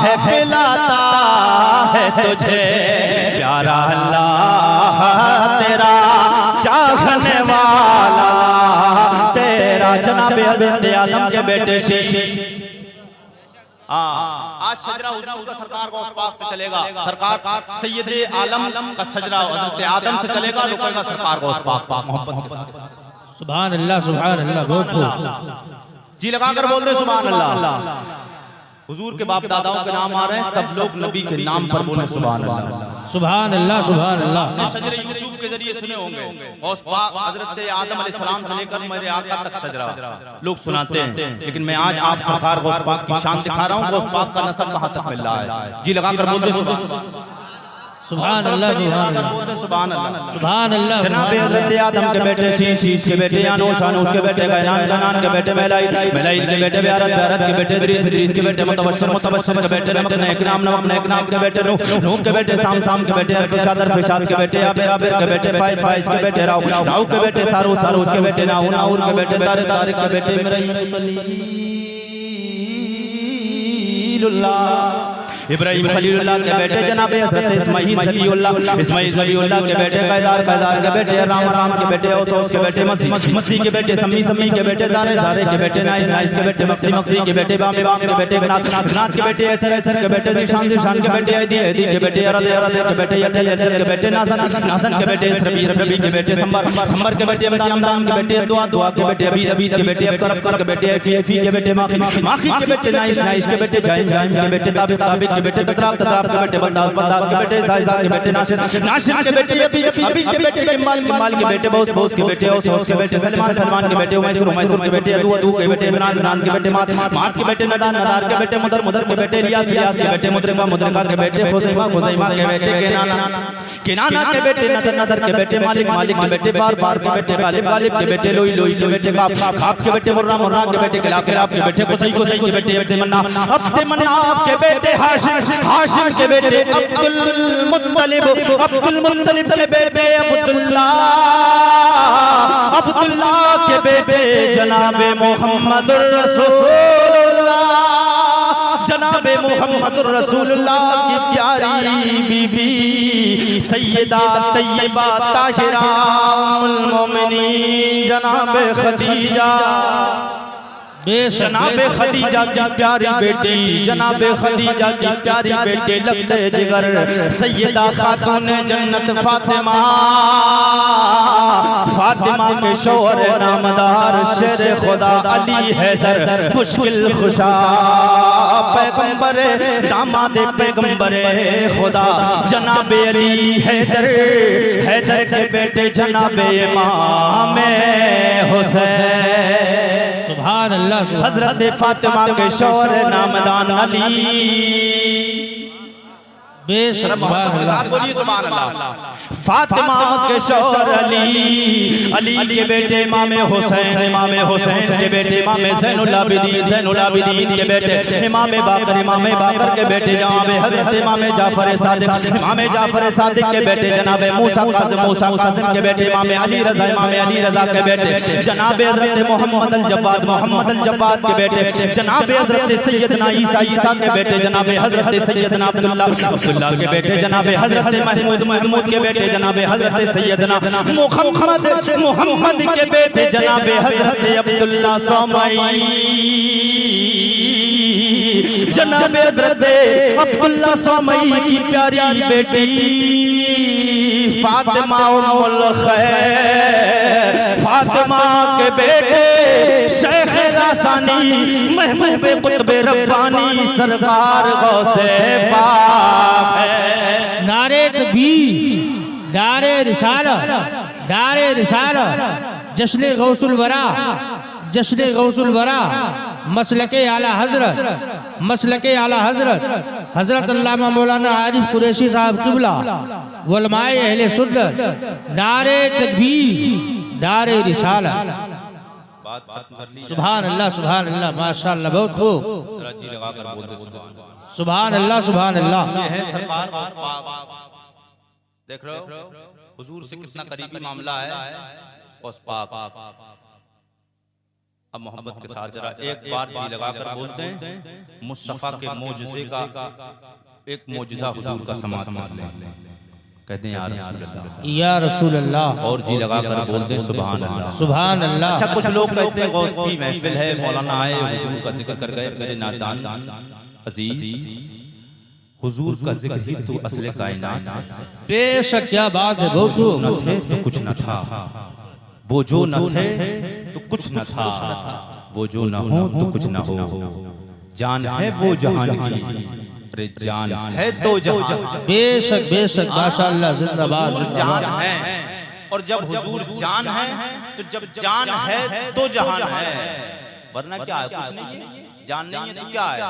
है पिलाता है तुझे प्यारा अल्लाह तेरा चाहने वाला तेरा जनाबे हज़रत आदम के बेटे शीश। आज सजरा हुजूर का सरकार गौस पाक से चलेगा, सरकार सैयदे आलम का सजरा हज़रत आदम से चलेगा, रुकेगा सरकार गौस पाक मोहब्बत। सुभान अल्लाह बहुत खूब जी लगाकर बोल दे सुभान अल्लाह। हुजूर के बाप दादाओं के नाम आ रहे हैं, सब लोग नबी के नाम पर बोले सुभान अल्लाह सुभान अल्लाह सुभान अल्लाह। सजरे यूट्यूब के जरिए सुने होंगे, गौस पाक हजरत आदम अलैहिस्सलाम से लेकर मेरे आका तक सजरा लोग सुनाते हैं, लेकिन मैं आज आप सरकार गौस पाक की शान दिखा रहा हूँ, गौस पाक का नसब कहाँ तक मिल रहा है। जी लगाकर बोल दे सुभान अल्लाह सुभान अल्लाह सुभान अल्लाह सुभान अल्लाह। जनाब हज़रत आदम के बेटे शीश के बेटे यानूस के बेटे कैनान के बेटे मलाइद के बेटे बेअरत के बेटे इदरीस के बेटे मुतबश्शिर के बेटे नमक के बेटे नूह के बेटे साम के बेटे अरफशाद के बेटे आबिर के बेटे फाइज के बेटे राउ के बेटे सारूज के बेटे नाउर के बेटे तारिक के बेटे इब्राहिम खलीलुल्लाह के बेटे जनाब हजरत इस्माइल ज़बीहुल्लाह के बेटे कैदार के बेटे राम के बेटे औस के बेटे मसीह के बेटे समी के बेटे ज़ारे के बेटे नाइस के बेटे मक्सी के बेटे बाम के बेटे गनात के बेटे ऐसर के बेटे ज़ीशान के बेटे अदी के बेटे अरद के बेटे यदल के बेटे नासन के बेटे रबी के बेटे संबर के बेटे अमदान के बेटे दुआ के बेटे अबीद के बेटे करब के बेटे फी के बेटे माखी के बेटे नाइस के बेटे जाइम के बेटे ताबित के बेटे ततराब के बेटे बंदास के बेटे साइजा के बेटे नाशिर के बेटे अबी के बेटे कमाल के बेटे बहुत के बेटे औस के बेटे सलमान के बेटे मैसूर के बेटे अदू के बेटे इमरान के बेटे मात के बेटे नदार के बेटे मुदर के बेटे इलियास के बेटे मुद्रिका के बेटे खुज़ैमा के बेटे केनाना के बेटे नदर के बेटे मालिक के बेटे बार के बेटे गालिब के बेटे लोई के बेटे खाप के बेटे मुर्रा के बेटे गिलाफ के बेटे कुसई के बेटे अब्द मन्नाफ के बेटे हाशिम के बेटे अब्दुल मुत्तलिब के बेटे अब्दुल्लाह के बेटे जनाबे मुहम्मदुर रसूलुल्लाह की प्यारी बीबी सैयदा तैयबा ताहिरा उम्मुल मोमिनीन जनाबे खदीजा जनाबे खदीजा की प्यारी बेटी जनाबे खदीजा की प्यारी बेटी लगते जिगर सैयदा खातून जन्नत फातिमा के शौहर नामदार शेर खुदा अली हैदर मुश्किल खुशा पैगंबर दामाद पैगंबर खुदा जनाबे अली हैदर के बेटे जनाबे इमाम हुसैन सुभान अल्लाह हजरत फातिमा के शौहर नामदान अली बेशक सुभान अल्लाह फातिमा के शौहर अली के बेटे इमाम हुसैन के बेटे इमाम ज़ैनुल आबिदीन के बेटे इमाम बाकर के बेटे जनाब हजरत इमाम जाफर सादिक के बेटे जनाब मूसा कासिम के बेटे इमाम अली रज़ा के बेटे जनाब हजरत मोहम्मद अल जवाद के बेटे जनाब हजरत सैयदना ईसा के बेटे जनाब हजरत सैयदना अब्दुल्लाह के बेटे जनाब हजरत महमूद के बेटे जनाब हजरत सैयदना मोहम्मद के बेटे जनाब हजरत अब्दुल्लाह सोमई जनाब हजरत अब्दुल्लाह सोमई की प्यारी बेटी फातिमा उम्मुल खैर फातिमा के बेटे शेख लासानी महबूब कुतुब रब्बानी सरकार गौसे पाक है। नारे तकबीर नारे रिसालत जश्न गौसुल वरा मसलके आला हजरत हजरत अल्लामा मौलाना आरिफ कुरैशी साहब किबला उलमाए अहले सुन्नत नारे तकबीर नारे रिसालत सुभान अल्लाह माशाअल्लाह बहुत खूब सुभान अल्लाह है सरकार देख रहे हो हुजूर से कितना करीबी मामला है उस पाक अब मोहब्बत के साथ जरा एक बार जी लगाकर बोलते हैं मुस्तफा के मोजज़े का एक मोजज़ा हुजूर का समात कर लें कहते हैं या रसूल अल्लाह और जी लगाकर बोलते हैं सुभान अल्लाह। अच्छा कुछ लोग कहते हैं गौस की महफिल है मौलाना आए हुजूर का जिक्र कर गए मेरे नादान अजीज हुजूर का जिक्र ही तो असले कायनात बेशक क्या बात है बहुत खूब न थे तो कुछ न था वो जो न थे तो कुछ न था वो जो न हो तो कुछ न हो जान है वो जहान की अरे जान है तो जहान बेशक माशाअल्लाह जिंदाबाद जान है और जब हुजूर जान है तो जब जान है तो जहान है वरना क्या है कुछ नहीं है जान नहीं है तो क्या है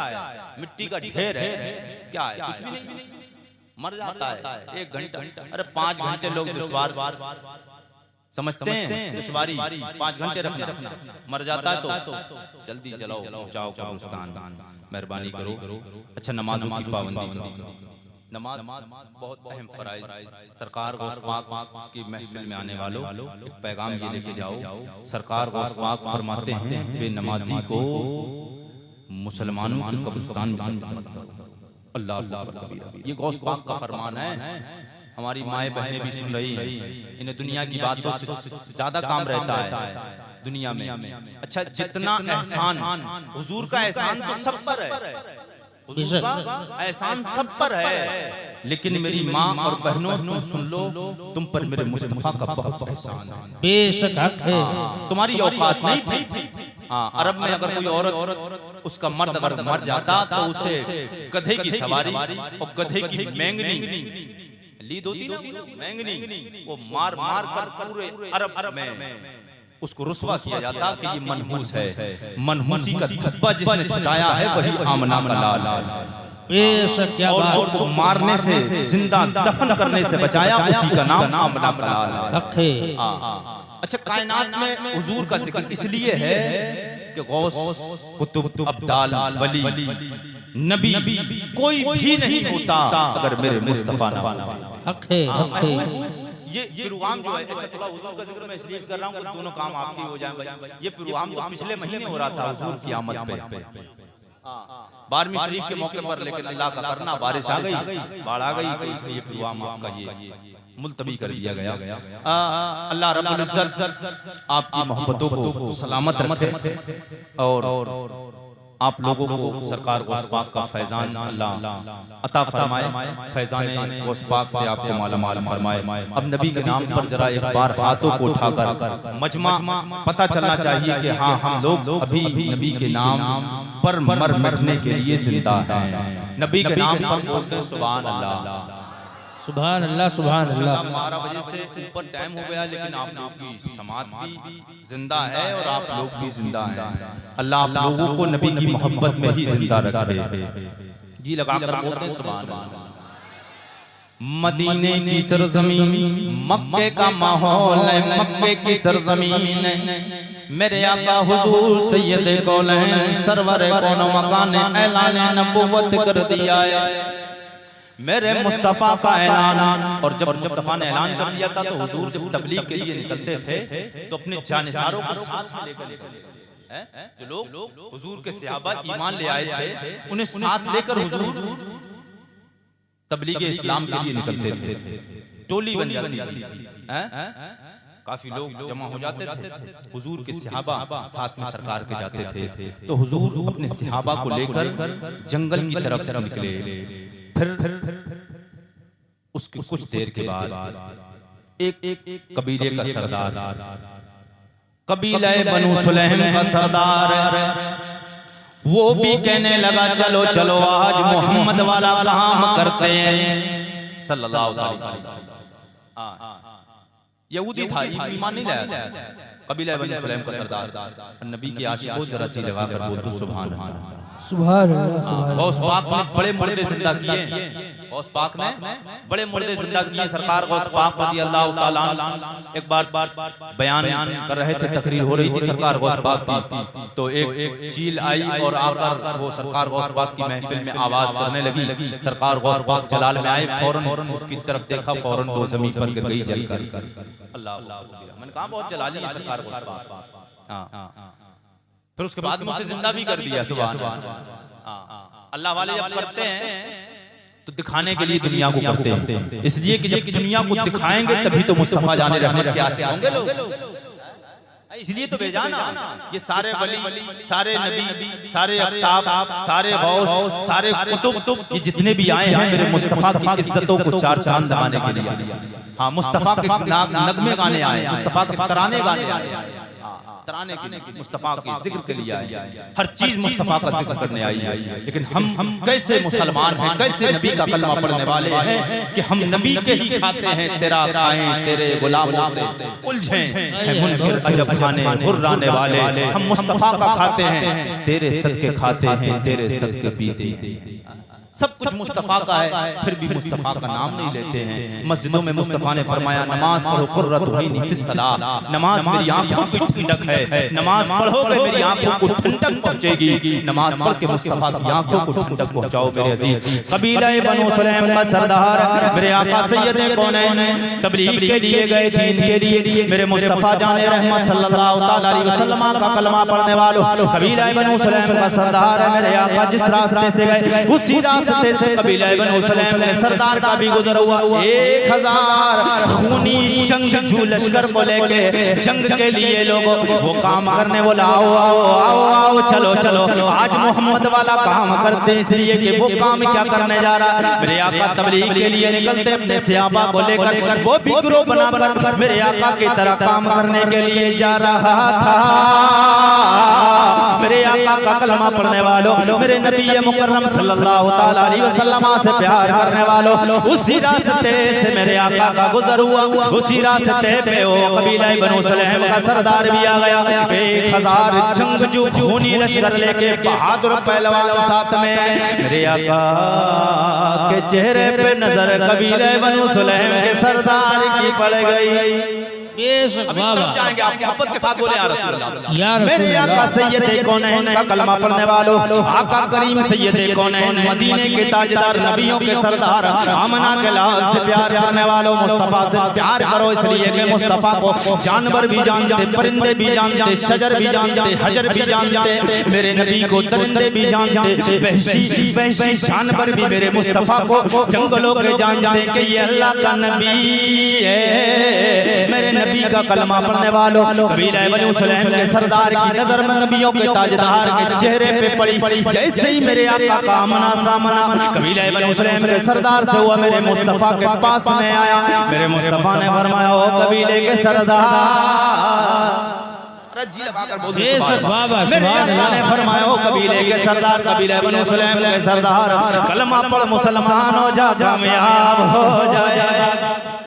मिट्टी का ढेर है क्या है कुछ भी नहीं मर जाता है 1 घंटा अरे 5 घंटे लोग दुश्वार समझते हैं दुश्वारी 5 घंटे रखना मर जाता है तो जल्दी चलाओ जाओ कब्रिस्तान मेहरबानी करो। अच्छा नमाजों की पाबंदी नमाज बहुत अहम फराइज सरकार गौस पाक की महफिल में आने वालों एक पैगाम ये लेके जाओ सरकार गौस पाक फरमाते हैं बेनमाजी को मुसलमानों के कब्रिस्तान में मत करो अल्लाह अकबर कबीरा। ये गौस पाक का फरमान है। हमारी माएँ बहनें भी सुन रही हैं, इन्हें दुनिया की बातों से ज्यादा काम रहता है दुनिया में। अच्छा, जितना एहसान हुजूर का एहसान तो सब पर है, हुजूर का एहसान सब पर है, लेकिन मेरी माँ और बहनों तुम सुन लो, तुम पर मेरे मुस्तफा का बहुत एहसान है। बेशक हक है। तुम्हारी औकात नहीं थी। हाँ, अरब में अगर कोई औरत उसका मर्द अगर मर जाता तो उसे गधे की सवारी और गधे की मैंगनी लीद होती ना, मैंगनी, वो मार मार कर पूरे अरब में उसको रुस्वा किया जाता कि ये मनहूस है। मनहूसी का धब्बा जिसने छुटाया है वही आमना का लाल है। बेशक क्या बात। और उसको मारने से, जिंदा दफन करने से बचाया, उसी का नाम आमना का लाल है। हक है। अच्छा, कायनात में हुजूर का जिक्र इसलिए है कि गौस, कुतुब, अब्दाल, वली, नबी कोई भी नहीं होता अगर मेरे मुस्तफा ना हो। हक है, हक है। ये प्रोग्राम जो है, अच्छा थोड़ा हुजूर का जिक्र मैं इसलिए कर रहा हूँ कि दोनों काम आपके हो जाएं भाई। ये प्रोग्राम तो पिछले महीने हो रहा था हुजूर की आमद पे, 12वीं शरीफ के मौके पर, लेकिन अल्लाह का करना बारिश आ गई, बाढ़ आ गई, तो इसलिए प्रोग्राम आपका ये मुलतवी कर दिया गया। अल्लाह रब्बुल इज्जत आपकी मोहब्बतों को सलामत रखे और आप लोगों को सरकार गौस पाक का फैजान अल्लाह अता फरमाए, फैजान गौस पाक से आपको मालामाल फरमाए। अब नबी के नाम पर जरा एक बार हाथों को उठाकर मजमा पता चलना चाहिए कि हाँ, हम लोग अभी नबी के नाम पर मर मिटने के लिए जिंदा हैं। नबी के नाम पर बोलते सुभान अल्लाह, सुभान अल्लाह, सुभान अल्लाह। 12 बजे से ऊपर टाइम हो गया, लेकिन आप लोग की समात भी जिंदा है और आप लोग भी जिंदा हैं। अल्लाह आप लोगों को नबी की मोहब्बत में ही जिंदा रखे। जी लगाकर बोलते हैं सुभान अल्लाह। मदीने की सरजमीन, मक्के का माहौल है, मक्के की सरजमीन, मेरे आका हुजूर सैयद कौनैन सरवर कौन मकान ऐलान नबुव्वत कर दिया है। मेरे मुस्तफ़ा का ऐलान, और जब मुस्तफ़ा ने ऐलान कर दिया था तो हुजूर जब तबलीग के लिए निकलते थे तो अपने जानिसारों को साथ में लेकर, जो लोग हुजूर के सहाबा ईमान ले आए थे उन्हें साथ लेकर हुजूर तबलीग इस्लाम के लिए निकलते थे। टोली बन जाती थी, काफी लोग जमा हो जाते थे, हुजूर के सहाबा साथ में सरकार के जाते थे। तो हुजूर अपने सहाबा को लेकर जंगल की तरफ निकले। फिर उसके कुछ देर के बाद एक कबीले का सरदार, कबीले बनु सुलैम का सरदार, वो भी कहने लगा चलो चलो आज मोहम्मद वाला काम करते हैं सल्लल्लाहु अलैहि वसल्लम। यहूदी था, ईमान नहीं लाया, कबीला बनु सुलैम का सरदार। नबी की आशिकों जरा जी लगाकर बोल दो सुभान अल्लाह, सुभान अल्लाह। गौस पाक ने बड़े मुर्दे जिंदा किए, गौस पाक ने बड़े मुर्दे जिंदा किए। सरकार गौस पाक रज़ी अल्लाह ताला एक बार बयान कर रहे थे, तकरीर हो रही थी सरकार गौस पाक की, तो एक चील आई और आकर वो सरकार गौस पाक की महफिल में आवाज करने लगी। सरकार गौस पाक जलाल में आए, फौरन उसकी तरफ देखा, फौरन वो जमीन पर गिर गई जलकर। अल्लाह, मैंने कहा बहुत जलाली है सरकार गौस पाक। फिर उसके बाद में उसे जिंदा भी कर दिया। सुभान अल्लाह वाले जब करते हैं तो दिखाने के लिए दुनिया को करते हैं, इसलिए कि जब दुनिया को दिखाएंगे तभी तो मुस्तफा जाने रहमत के आशिक होंगे लोग। इसलिए तो बेजाना ये सारे वली, सारे नबी, सारे अफ्ताब, सारे गौस, सारे कुतुब, ये जितने भी आए हैं मेरे मुस्तफा की इज्जतों को चार चांद लगाने के लिए। हाँ, मुस्तफा के नगमे गाने आए, मुस्तफा के तराने गाने आए, तराने के मुस्तफा के जिक्र के लिए आई, हर चीज मुस्तफा का जिक्र करने आई है। लेकिन हम कैसे मुसलमान हैं, कैसे नबी का कलमा पढ़ने वाले हैं कि हम नबी के ही खाते हैं, तेरा खाएं तेरे गुलामों से उलझे हैं मुनकिर अजब खाने गुर्राने वाले। हम मुस्तफा का खाते हैं, तेरे सदके खाते हैं, तेरे सदके पीते हैं। सब कुछ मुस्तफा का है, फिर भी मुस्तफा का नाम नहीं लेते हैं। मस्जिदों में मुस्तफा ने फरमाया नमाज पढ़ो कुर्रतु ऐनी फिस सलाह, नमाज मेरी आंखों की ठंडक है, नमाज पढ़ोगे मेरी आंखों को ठंडक पहुंचेगी। नमाज पढ़ के मुस्तफा की आंखों को ठंडक पहुंचाओ मेरे अजीज। कबीला बनु सुलैम का सरदार मेरे आका सैयद कौनैन तबलीग के लिए गए थे, इनके लिए मेरे मुस्तफा जाने रहमत सल्लल्लाहु तआला अलैहि वसल्लम का कलमा पढ़ने वालों, कबीला बनु सुलैम का सरदार है मेरे आका। जिस रास्ते से गए उसी रास्ते रास्ते से कबीला बनु सलेम के सरदार का भी गुजर हुआ। 1000 खूनी जंगजू लश्कर को लेके जंग के लिए लोगों वो काम करने बोला आओ आओ आओ आओ चलो चलो आज मोहम्मद वाला काम करते हैं, इसलिए कि वो काम क्या करने जा रहा। मेरे आका तबलीग के लिए निकलते अपने सहाबा को लेकर, वो भी ग्रोह बनाकर मेरे आका की तरह काम करने के लिए जा रहा था। मेरे आका का कलमा पढ़ने वालों, मेरे नबी मुकर्रम सल्लल्लाहु ताला अलैहि वसल्लम से प्यार करने वालों, उसी रास्ते से मेरे आका का गुजर हुआ। उसी रास्ते पे वो कबीला बनु सलेम का सरदार भी आ गया। 1000 जंगजू खूनी लश्कर लेके बहादुर पहलवान साथ में मेरे आका के चेहरे पे नजर कबीला बनु सलेम के सरदार की पड़ गई। बेशक बाबा जाएंगे आप मोहब्बत के साथ बोले या रसूल अल्लाह। या मेरे आका सैयदे कौनैन का कलमा पढ़ने वालों, आका करीम सैयदे कौनैन मदीने के ताजदार नबियों के सरदार आमना के लाल से प्यार करने वालों, मुस्तफा से प्यार करो इसलिए कि मुस्तफा को जानवर भी जानते, परिंदे भी जानते, शजर भी जानते, हजर भी जानते, मेरे नबी को दरिंदे भी जानते, वहशी वहशी जानवर भी मेरे मुस्तफा को जंगलों के जानते कि ये अल्लाह का नबी है। मेरे नबी का कलमा पढ़ने वालों, कबीला बनु सलेम के सरदार की नजर में नबियों के ताजदार के चेहरे पे पड़ी। जैसे ही मेरे आका का आमना सामना कबीला बनु सलेम के सरदार से हुआ, मेरे मुस्तफा के पास में आया। मेरे मुस्तफा ने फरमाया ओ कबीले के सरदार, बेशक बाबा मेरे आका ने फरमाया ओ कबीले के सरदार, कबीला बनु सलेम के सरदार, कलमा पढ़ मुसलमान हो जा, कामयाब हो जाए।